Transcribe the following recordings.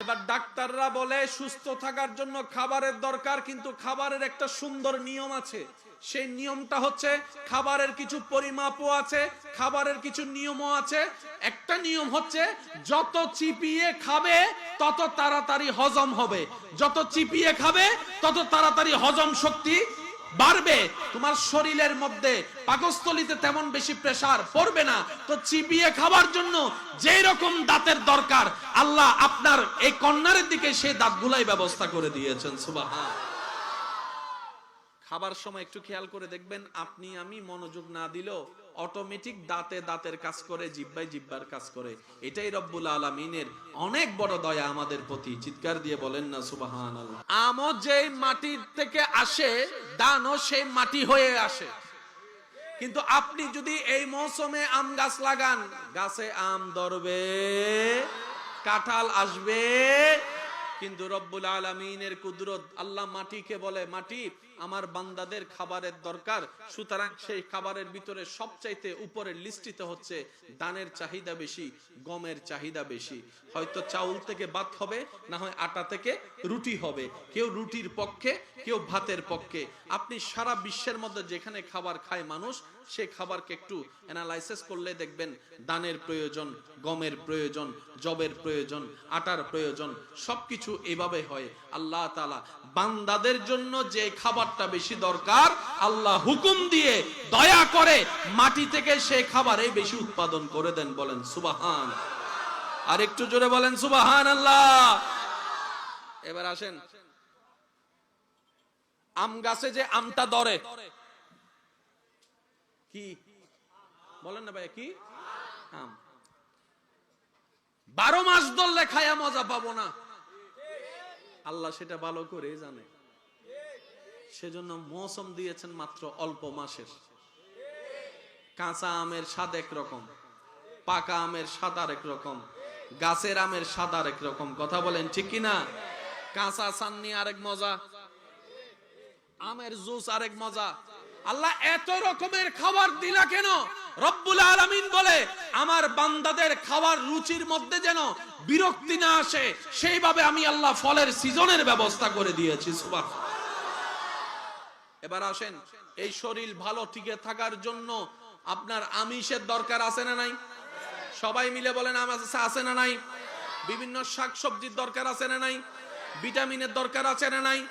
এবার ডাক্তাররা বলে সুস্থ থাকার জন্য খাবারের দরকার, কিন্তু খাবারের একটা সুন্দর নিয়ম আছে। সেই নিয়মটা হচ্ছে খাবারের কিছু পরিমাপও আছে, খাবারের কিছু নিয়মও আছে। একটা নিয়ম হচ্ছে যত চিপিয়ে খাবে তত তাড়াতাড়ি হজম হবে, যত চিপিয়ে খাবে তত তাড়াতাড়ি হজম শক্তি বাড়বে। তোমার শরীরের মধ্যে পাকস্থলীতে তেমন বেশি প্রেসার পড়বে না। তো চিবিয়ে খাবার জন্য যেই রকম দাঁতের দরকার, আল্লাহ আপনার এই কর্নারের দিকে সেই দাঁতগুলাই ব্যবস্থা করে দিয়েছেন। সুবহান। খাবার সময় একটু খেয়াল করে দেখবেন, আপনি আমি মনোযোগ না দিলেও অটোমেটিক দাঁতে দাঁতের কাজ করে, জিহ্বায় জিহ্বার কাজ করে। এটাই রব্বুল আলামিনের অনেক বড় দয়া আমাদের প্রতি। চিৎকার দিয়ে বলেন না সুবহানাল্লাহ। আমও যেই মাটির থেকে আসে, দানও সেই মাটি হয়ে আসে। কিন্তু আপনি যদি এই মৌসুমে আম গাছ লাগান, গাছে আম ধরবে, কাঁঠাল আসবে, কিন্তু রব্বুল আলামিনের কুদরত, আল্লাহ মাটিকে বলে, মাটি আমার বান্দাদের খাবারের দরকার, সুতরাং সেই খাবারের ভিতরে সবচাইতে উপরে লিস্টিত হচ্ছে দানের চাহিদা বেশি, গমের চাহিদা বেশি। হয়তো চাউল থেকে ভাত হবে, না হয় আটা থেকে রুটি হবে। কেউ রুটির পক্ষে, কেউ ভাতের পক্ষে। আপনি সারা বিশ্বের মধ্যে যেখানে খাবার খায় মানুষ, সেই খাবারকে একটু অ্যানালাইসিস করলে দেখবেন দানের প্রয়োজন, গমের প্রয়োজন, জবের প্রয়োজন, আটার প্রয়োজন, সবকিছু এভাবে হয়। আল্লাহ তাআলা বান্দাদের জন্য যে খাবারটা বেশি দরকার, আল্লাহ হুকুম দিয়ে দয়া করে মাটি থেকে সেই খাবারই বেশি উৎপাদন করে দেন। বলেন সুবহান। আর একটু জোরে বলেন সুবহানাল্লাহ। এবার আসেন, আম গাছে যে আমটা ধরে কি বলেন না ভাই, কি আম? 12 মাস ধরলে খায়া মজা পাবো না, আল্লাহ সেটা ভালো করে জানে। সেজন্য মৌসুম দিয়েছেন মাত্র অল্প মাসের। কাঁচা আমের স্বাদ একরকম, পাকা আমের স্বাদ আরেক রকম, গাছের আমের স্বাদ আরেক রকম। কথা বলেন ঠিক কিনা? কাঁচা চাননি আরেক মজা, আমের জুস আরেক মজা। আল্লাহ এত রকমের খাবার দিলা কেন? রব্বুল আলামিন বলে, আমার বান্দাদের খাবার রুচির মধ্যে যেন বিরক্তি না আসে, সেইভাবে আমি আল্লাহ ফলের সিজনের ব্যবস্থা করে দিয়েছি। সুবহান। এবার আসেন, এই শরীর ভালো টিকে থাকার জন্য আপনার আমিষের দরকার আছে না নাই? সবাই মিলে বলেন আছে না নাই? বিভিন্ন শাকসবজির দরকার আছে না নাই? ভিটামিনের দরকার আছে না নাই?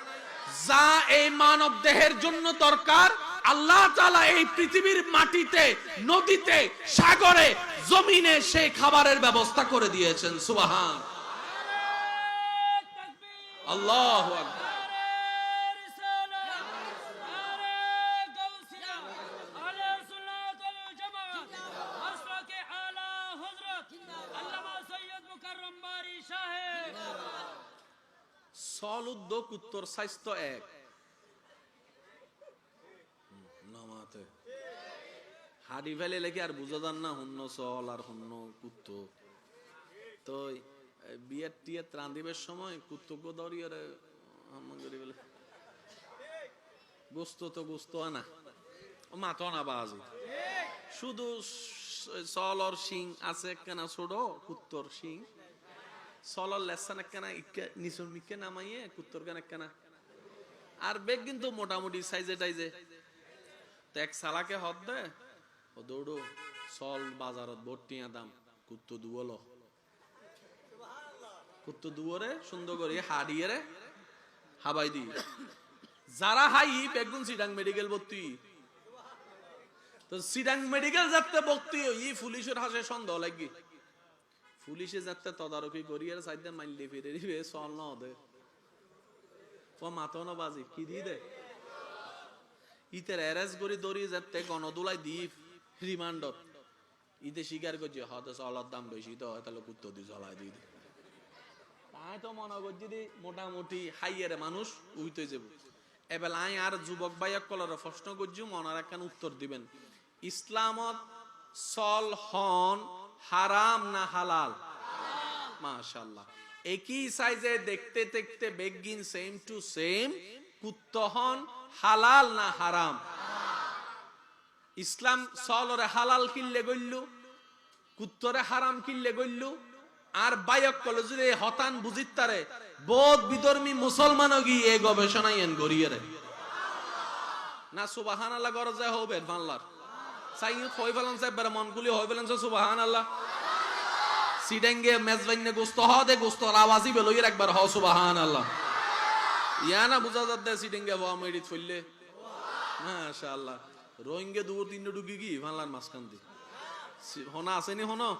যা এই মানব দেহের জন্য দরকার, আল্লাহ তাআলা এই পৃথিবীর মাটিতে, নদীতে, সাগরে, জমিনে সেই খাবারের ব্যবস্থা করে দিয়েছেন। সুবহান। আল্লাহু আকবার। সল উদ্যোগ উত্তর স্বাস্থ্য এক নামাতে হাড়ি ফেলে লেগে আর বুঝা যান না হন্য সল আর হন্য কুত্ত। তো বিয়ের টিয়ে ত্রাণ দিবের সময় কুত্তকে দৌড়িয়ে বলে গোস্ত তো গোস্ত আনা, ও মাতো না বাজি, শুধু সলর শিং আছে কেনা ছোট, কুত্তর শিং সলর লেসান কেনা নিচুর মিকে নামাইয়ে কুত্তর কেন কেনা। আর বেগ কিন্তু মোটামুটি সাইজে টাইজে। তো এক সালাকে হদ দে ও দৌড়ো সল বাজারত ভর্তিয়া দাম, কুত্ত দুবল, কুত্ত দুবরে সুন্দর করে হাড়িয়ে রে হাবাই দি। যারা হাই বেগুন সিডাং মেডিকেল ভর্তি, তো সিডাং মেডিকেল যাতে ভর্তি ই পুলিশের হাসে সন্দেহ লাগি, পুলিশে যাতে তদারকি করিয়ে সাইডে মাইলে ফিরে দিবে সল না দে ও মাতো না বাজি কি দিয়ে দে ইতের অ্যারেস্ট করে দৌড়িয়ে যাতে গণদোলাই দি রিমান্ডত ইতে স্বীকার করছে হয়তো চলার দাম বেশি, তো তাহলে কুত্তো দিয়ে চলাই দিয়ে দি। তাই তো মনে করছি দি মোটামুটি হাইয়ারে মানুষ উইতে যাব। এবার আই আর যুবক ভাইয়া কলার প্রশ্ন করছি, মনার একখান উত্তর দিবেন। ইসলামত সল হন হারাম না হালাল? মাশাআল্লাহ। একই সাইজে দেখতে দেখতে বেগিন সেম টু সেম, কুত্তহন হালাল না হারাম? ইসলাম সলরে হালাল কিনলে গইল্লু, কুত্তরে হারাম কিনলে গইল্লু। আর বায়ক কলেজে হতান বুঝিতারে বৌদ্ধ বিধর্মী মুসলমান গিয়ে এই গবেষণায় এন গড়িয়ে রে না সুবহানাল্লাহ গরজ যায় হবে বাংলার সাই হই ফেলান সাহেব মনগুলি হই ফেলান সুবহানাল্লাহ সিডেঙ্গে মেজবাইনে গোস্ত দে গোস্ত আওয়াজই বেলইর একবার হ সুবহানাল্লাহ ইয়া না বুঝা যাচ্ছে সিডেঙ্গে বাবা মেডিট ফইলে মাশাআল্লাহ রোহিঙ্গা দূর তিন ঢুকি কি বাংলার মাঝখান দি হনা আসেনি হনো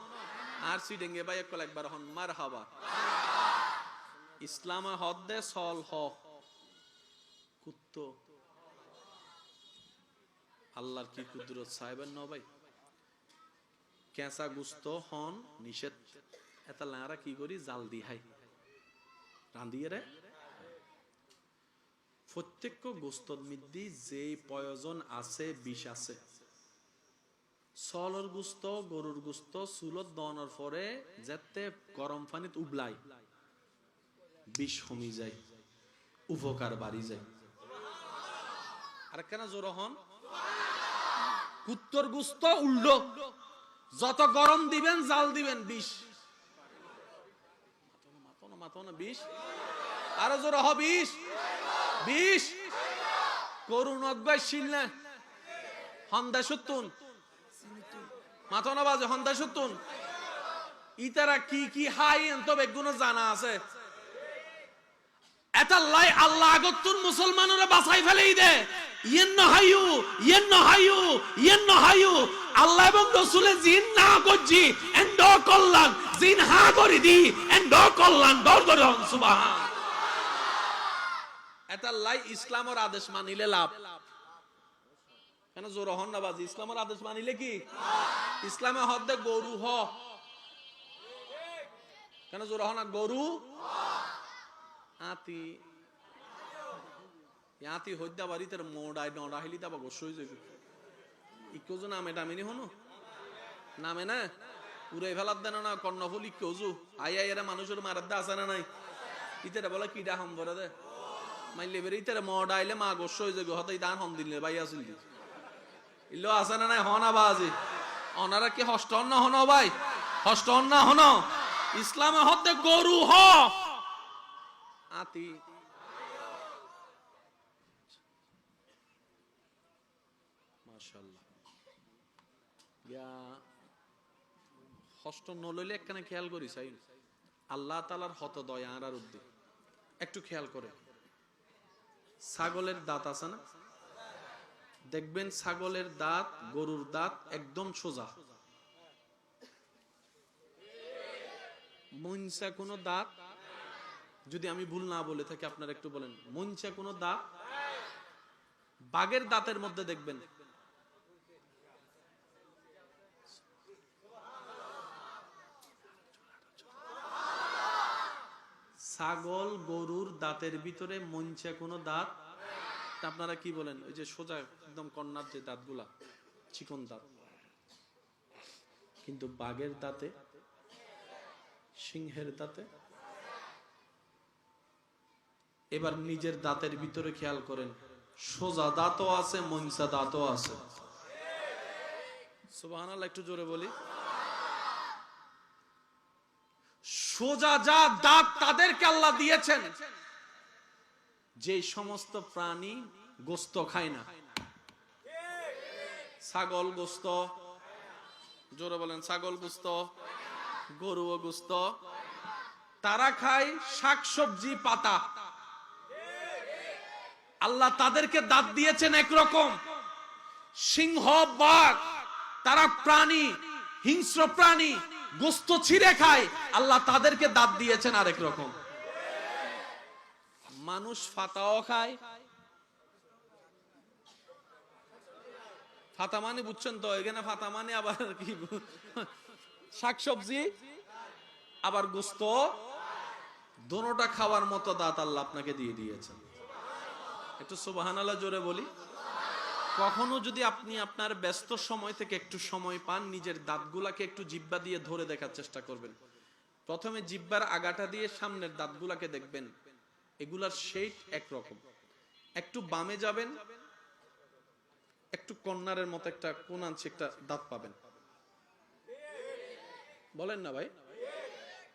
আর সিডেঙ্গে ভাই একবার হন মারহাবা ইসলামে হদ দে সল হ কুত্তো আল্লাহর কি কুদরত সাহেবের ন ভাই কেঁচা গুস্ত হন নিষেধ এটা লারা কি করি জাল দি হাই রান্দিয়ে রে প্রত্যেক গোস্তর মধ্যে যে প্রয়োজন আছে বিষ আছে সলর গুস্ত গরুর গুস্ত চুলত দনের পরে যেতে গরম পানিত উবলাই বিষ কমি যায় উপকার বাড়ি যায় আর কেন জোর হন কুত্তর গুস্ত উল্টো যত গরম দিবেন জাল দিবেন বিষ মাথনা বিষ আরো জোর হ বিষ বিষ করুন অদ্বাই শিলনে হন্দা সত্তুন মাথনা বাজে হন্দা সত্তুন ইতারা কি কি হাই তো বেগুনো জানা আছে এটা লাই আল্লাহ আগতুন মুসলমানরা বাছাই ফেলেই দে ইয়েন আল্লাহ এবং রাসূলের জিন না করজি এন্ড কল্যাণ জিন হা করে দি এন্ড কল্যাণ দর দর সুবহান এটা লাই ইসলামের আদেশ মানিলে লাভ কেন জোর হন না বাজি ইসলামের আদেশ মানিলে কি ইসলামে হদ দে গরু হ কেন জোর হন না গরু আতি ইয়াতি হইদা বাড়িতে মোড়াই ডড়া হিলি দাবা গোসই যাবে ইকোজু নামে ডামিনি হনো নামে না উড়ে ফেলার দেন না কর্ণফুল ইকোজু আই এরা মানুষের মারার দা আছে না নাই ইতেরে বলে কিডা হাম করে দে মাইলে বেরে ইতেরে মোড়াইলে মা গোসই যাবে হতে দান হন দিলে ভাই আসিল দি ইল্লো আছে না নাই হনা বাজি অনারা কি হস্ত না হনো ভাই হস্ত না হনো ইসলামে হতে গরু হ আতি মাশাআল্লাহ ইয়া হস্ত নলইলে একখানে খেয়াল করি চাই আল্লাহ তাআলার হত দয়া আর উদ্দি একটু খেয়াল করে ছাগলের দাঁত আছে না দেখবেন ছাগলের দাঁত গরুর দাঁত একদম সোজা মনসা কোনো দাঁত যদি আমি ভুল না বলে থাকি আপনারা একটু বলেন মনসা কোনো দাঁত বাঘের দাঁতের মধ্যে দেখবেন ছাগল গরুর দাঁতের ভিতরে মনসা কোনো দাঁত আপনারা কি বলেন ওই যে সোজা একদম কর্নার যে দাঁতগুলা চিকন দাঁত কিন্তু বাঘের দাঁতে সিংহের দাঁতে এবার নিজের দাঁতের ভিতরে খেয়াল করেন সোজা দাঁতও আছে মনসা দাঁতও আছে সুবহানাল্লাহ একটু জোরে বলি সোজা যা দাঁত তাদেরকে আল্লাহ দিয়েছেন যে সমস্ত প্রাণী গোস্ত খায় না ছাগল গোস্ত জোরে বলেন ছাগল গোস্ত গরু গোস্ত তারা খায় শাকসবজি পাতা আল্লাহ তাদেরকে দাঁত দিয়েছেন একরকম সিংহ বাঘ তারা প্রাণী হিংস্র প্রাণী গোস্ত ছিঁড়ে খায় আল্লাহ তাদেরকে দাঁত দিয়েছেন আরেক রকম মানুষ ফাতাও খায় ফাতা মানে বুঝছেন তো এখানে ফাতা মানে আবার কি শাকসবজি আবার গোস্ত দোনোটা খাওয়ার মতো দাঁত আল্লাহ আপনাকে দিয়ে দিয়েছেন একটু সুবহানাল্লাহ জোরে বলি কখনো যদি আপনি আপনার ব্যস্ত সময় থেকে একটু সময় পান নিজের দাঁতগুলাকে একটু জিহ্বা দিয়ে ধরে দেখার চেষ্টা করবেন প্রথমে জিহ্বার আগাটা দিয়ে সামনের দাঁতগুলাকে দেখবেন এগুলার শেপ একরকম একটু বামে যাবেন একটু কর্নারের মতো একটা কোণাংশে একটা দাঁত পাবেন বলেন না ভাই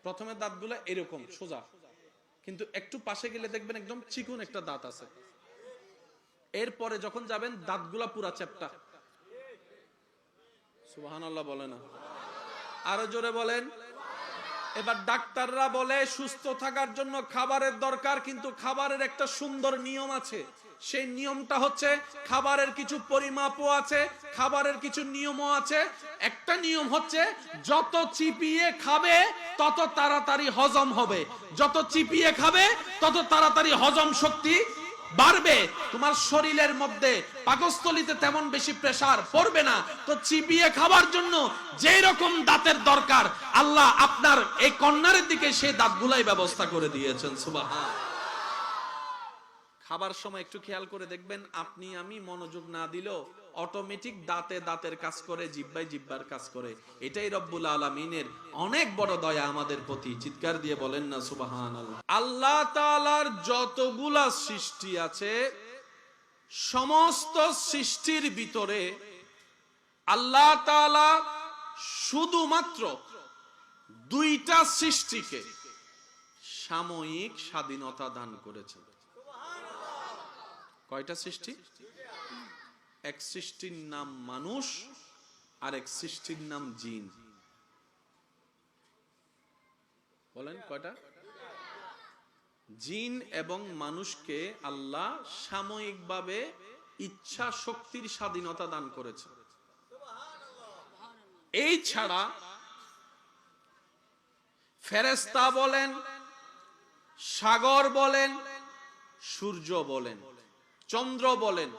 প্রথমে দাঁতগুলো এরকম সোজা, কিন্তু একটু পাশে গেলে দেখবেন একদম চিকন একটা দাঁত আছে। এরপরে যখন যাবেন দাঁতগুলা পুরা চ্যাপ্টা। সুবহানাল্লাহ বলে না? আরো জোরে বলেন। এবার ডাক্তাররা বলে সুস্থ থাকার জন্য খাবারের দরকার, কিন্তু খাবারের একটা সুন্দর নিয়ম আছে। সেই নিয়মটা হচ্ছে খাবারের কিছু পরিমাপও আছে, খাবারের কিছু নিয়মও আছে। একটা নিয়ম হচ্ছে যত চিপিয়ে খাবে তত তাড়াতাড়ি হজম হবে, যত চিপিয়ে খাবে তত তাড়াতাড়ি হজম শক্তি বাড়বে। তোমার শরীরের মধ্যে পাকস্থলীতে তেমন বেশি প্রেসার পড়বে না। তো চিবিয়ে খাবার জন্য যেই রকম দাঁতের দরকার আল্লাহ আপনার এই কর্নারের দিকে সেই দাঁতগুলাই ব্যবস্থা করে দিয়েছেন। সুবহান। খাবার সময় একটু খেয়াল করে দেখবেন, আপনি আমি মনোযোগ না দিলেও অটোমেটিক দাঁতে দাঁতের কাজ করে, জিহ্বায় জিহ্বার কাজ করে। এটাই রব্বুল আলামিনের অনেক বড় দয়া আমাদের প্রতি। চিৎকার দিয়ে বলেন না সুবহানাল্লাহ। আল্লাহ তাআলার যতগুলা সৃষ্টি আছে সমস্ত সৃষ্টির ভিতরে আল্লাহ তাআলা শুধুমাত্র দুইটা সৃষ্টিকে সাময়িক স্বাধীনতা দান করেছেন। কয়টা সৃষ্টি? এক সৃষ্টির নাম মানুষ আর এক সৃষ্টির নাম জিন। বলেন কয়টা? জিন এবং মানুষকে আল্লাহ সাময়িকভাবে ইচ্ছা শক্তির স্বাধীনতা দান করেছে। এই ছাড়া ফেরেশতা বলেন, সাগর বলেন, সূর্য বলেন, চন্দ্র বলেন,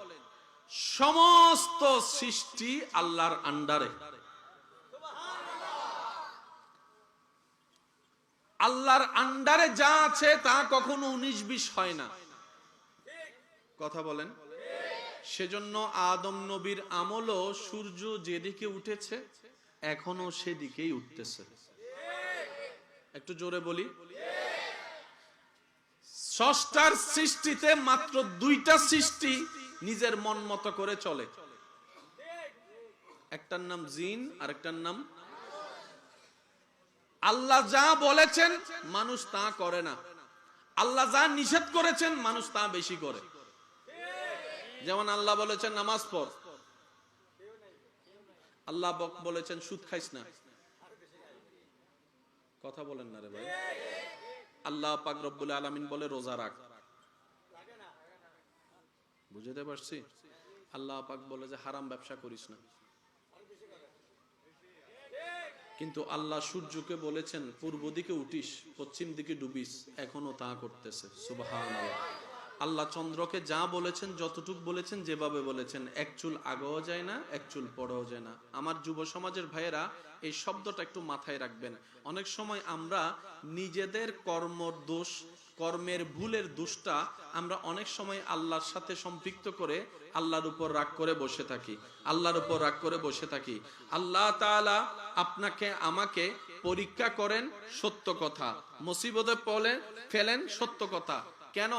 সমস্ত সৃষ্টি আল্লাহর আন্ডারে। আল্লাহর আন্ডারে যা আছে তা কখনো 19-20 হয় না। কথা বলেন। সেজন্য আদম নবীর আমলও সূর্য যেদিকে উঠেছে এখনো সেদিকেই উঠতেছে। একটু জোরে বলি। স্রষ্টার সৃষ্টিতে মাত্র দুইটা সৃষ্টি নিজের মন মতো করে চলে। একটার নাম জিন আর একটার নাম। আল্লাহ যা বলেছেন মানুষ তা করে না, আল্লাহ যা নিষেধ করেছেন মানুষ তা বেশি করে। যেমন আল্লাহ বলেছেন নামাজ পড়, আল্লাহ বলেছেন সুদ খাইস না। কথা বলেন না রে ভাই। আল্লাহ পাক রব্বুল আলামিন বলে রোজা রাখ। বুঝতে পারছি? আল্লাহ পাক বলে যে হারাম ব্যবসা করিস না। কিন্তু আল্লাহ সূর্যকে বলেছেন পূর্ব দিকে উঠিস, পশ্চিম দিকে ডুবিস, এখনো তা করতেছে। সুবহানাল্লাহ। আল্লাহ চন্দ্রকে যা বলেছেন, যতটুক বলেছেন, যেভাবে বলেছেন, এক চুল আগেও যায় না, এক চুল পরেও যায় না। আমার যুব সমাজের ভাইয়েরা এই শব্দটা একটু মাথায় রাখবেন। অনেক সময় আমরা নিজেদের দোষ, কর্মের ভুলের দোষটা আমরা অনেক সময় আল্লাহর সাথে সম্পৃক্ত করে আল্লাহর উপর রাগ করে বসে থাকি, আল্লাহর উপর রাগ করে বসে থাকি। আল্লাহ তাআলা আপনাকে আমাকে পরীক্ষা করেন সত্য কথা, মুসিবতে ফেলেন সত্য কথা। কেন?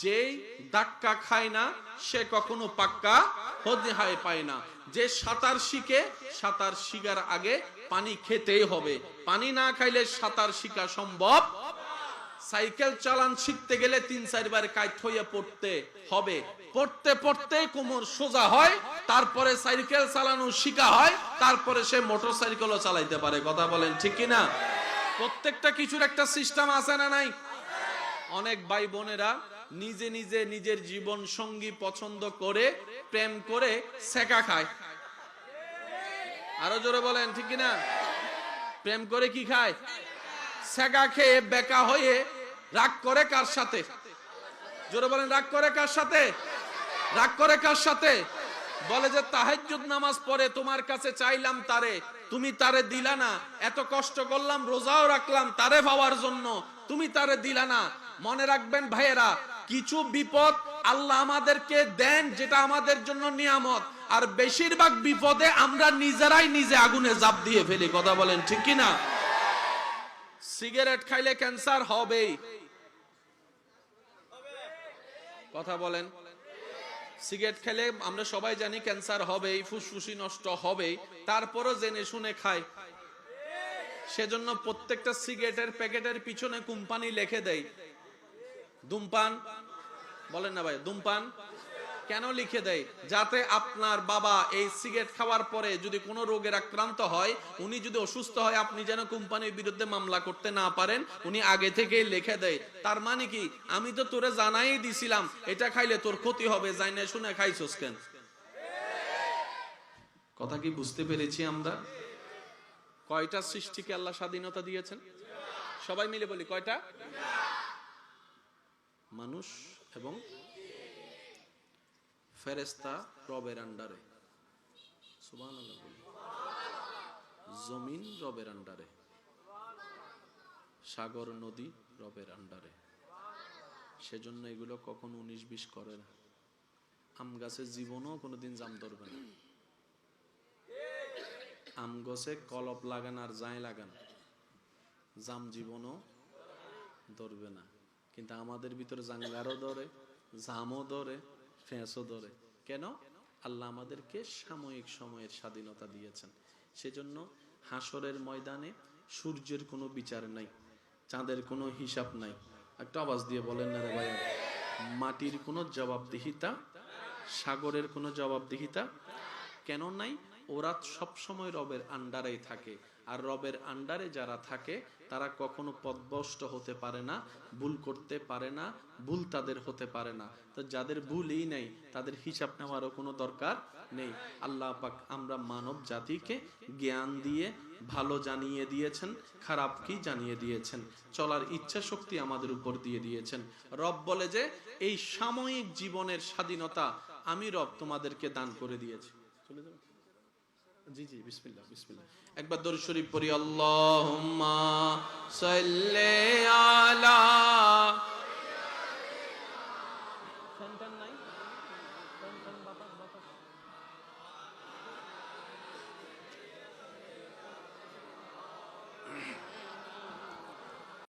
যেই ধাক্কা খায় না সে কখনো পাক্কা হদিহায় পায় না। যে সাঁতার শিখে, সাঁতার শিখার আগে পানি খেতেই হবে। পানি না খাইলে সাঁতার শিখা সম্ভব। সাইকেল চালান শিখতে গেলে 3-4 বার কাইট হইয়া পড়তে হবে। পড়তে পড়তে কোমর সোজা হয়, তারপরে সাইকেল চালানো শিখা হয়, তারপরে সে মোটর সাইকেলও চালাইতে পারে। কথা বলেন ঠিক কিনা? প্রত্যেকটা কিছুর একটা সিস্টেম আছে না নাই? অনেক ভাই বোনেরা নিজে নিজে নিজের জীবন সঙ্গী পছন্দ করে প্রেম করে সেকা খায়। আরো জোরে বলেন ঠিক কিনা? প্রেম করে কি খায়? সেকা খেয়ে বেকা হয়ে রাগ করে কার সাথে? জোরে বলেন। রাগ করে কার সাথে? রাগ করে কার সাথে? বলে যে তাহাজ্জুদ নামাজ পড়ে তোমার কাছে চাইলাম তারে, তুমি তারে দিলা না। এত কষ্ট করলাম, রোজাও রাখলাম তারে পাওয়ার জন্য, তুমি তারে দিলা না। মনে রাখবেন ভাইয়েরা, কিছু বিপদ আল্লাহ আমাদেরকে দেন যেটা আমাদের জন্য নিয়ামত, আর বেশিরভাগ বিপদে আমরা নিজেরাই নিজে আগুনে ঝাঁপ দিয়ে ফেলি। কথা বলেন ঠিক কিনা? সিগারেট খাইলে ক্যান্সার হবেই। কথা বলেন। সিগারেট খেলে আমরা সবাই জানি ক্যান্সার হবেই, ফুসফুসি নষ্ট হবেই, তারপরও জেনে শুনে খায়। সেজন্য প্রত্যেকটা সিগারেটের প্যাকেটের পিছনে কোম্পানি লিখে দেয় ধূমপান, বলেন না ভাই ধূমপান, কেন লিখে দেয়? যাতে আপনার বাবা এই সিগারেট খাওয়ার পরে যদি কোনো রোগের আক্রান্ত হয়, উনি যদি অসুস্থ হয়, আপনি যেন কোম্পানির বিরুদ্ধে মামলা করতে না পারেন, উনি আগে থেকেই লিখে দেয়। তার মানে কি, আমি তো তোরে জানাই দিছিলাম এটা খাইলে তোর ক্ষতি হবে, যাই না শুনে খাইছস কেন? কথা কি বুঝতে পেরেছি আমরা? কয়টা সৃষ্টিকে আল্লাহ স্বাধীনতা দিয়েছেন? সবাই মিলে বলি কয়টা? মানুষ এবং ফেরেশতা রবের আন্ডারে, সুবহানাল্লাহ বলি। জমিন রবের আন্ডারে, সাগর নদী রবের আন্ডারে। সেজন্য এগুলো কখনো 19-20 করে না। আম গাছের জীবনও কোনোদিন জাম ধরবে না। আম গাছে কলপ লাগান আর জায় লাগান, জাম জীবনও ধরবে না। কিন্তু আমাদের ভিতরে জাঙ্গারও ধরে, জামও ধরে, ফেঁসও ধরে। কেন? আল্লাহ আমাদেরকে সাময়িক সময়ের স্বাধীনতা দিয়েছেন। সেজন্য হাসরের ময়দানে সূর্যের কোনো বিচার নাই, চাঁদের কোনো হিসাব নাই। একটা আওয়াজ দিয়ে বলেন না রে ভাই। মাটির কোনো জবাবদিহিতা, সাগরের কোনো জবাবদিহিতা কেন নাই? ওরা সব সময় রবের আন্ডারেই থাকে। আর রবের আন্ডারে যারা থাকে তারা কখনো পথভ্রষ্ট হতে পারে না, ভুল করতে পারে না, ভুল তাদের হতে পারে না। তো যাদের ভুলই নেই তাদের হিসাব নেওয়ারও কোনো দরকার নেই। আল্লাহ পাক আমরা মানব জাতিকে জ্ঞান দিয়ে ভালো জানিয়ে দিয়েছেন, খারাপ কি জানিয়ে দিয়েছেন, চলার ইচ্ছা শক্তি আমাদের উপর দিয়ে দিয়েছেন। রব বলে যে এই সাময়িক জীবনের স্বাধীনতা আমি রব তোমাদেরকে দান করে দিয়েছি। চলে যাবে? জি জি, বিসমিল্লাহ বিসমিল্লাহ। একবার দরুদ শরীফ পড়ি। আল্লাহুম্মা সাল্লি আলা।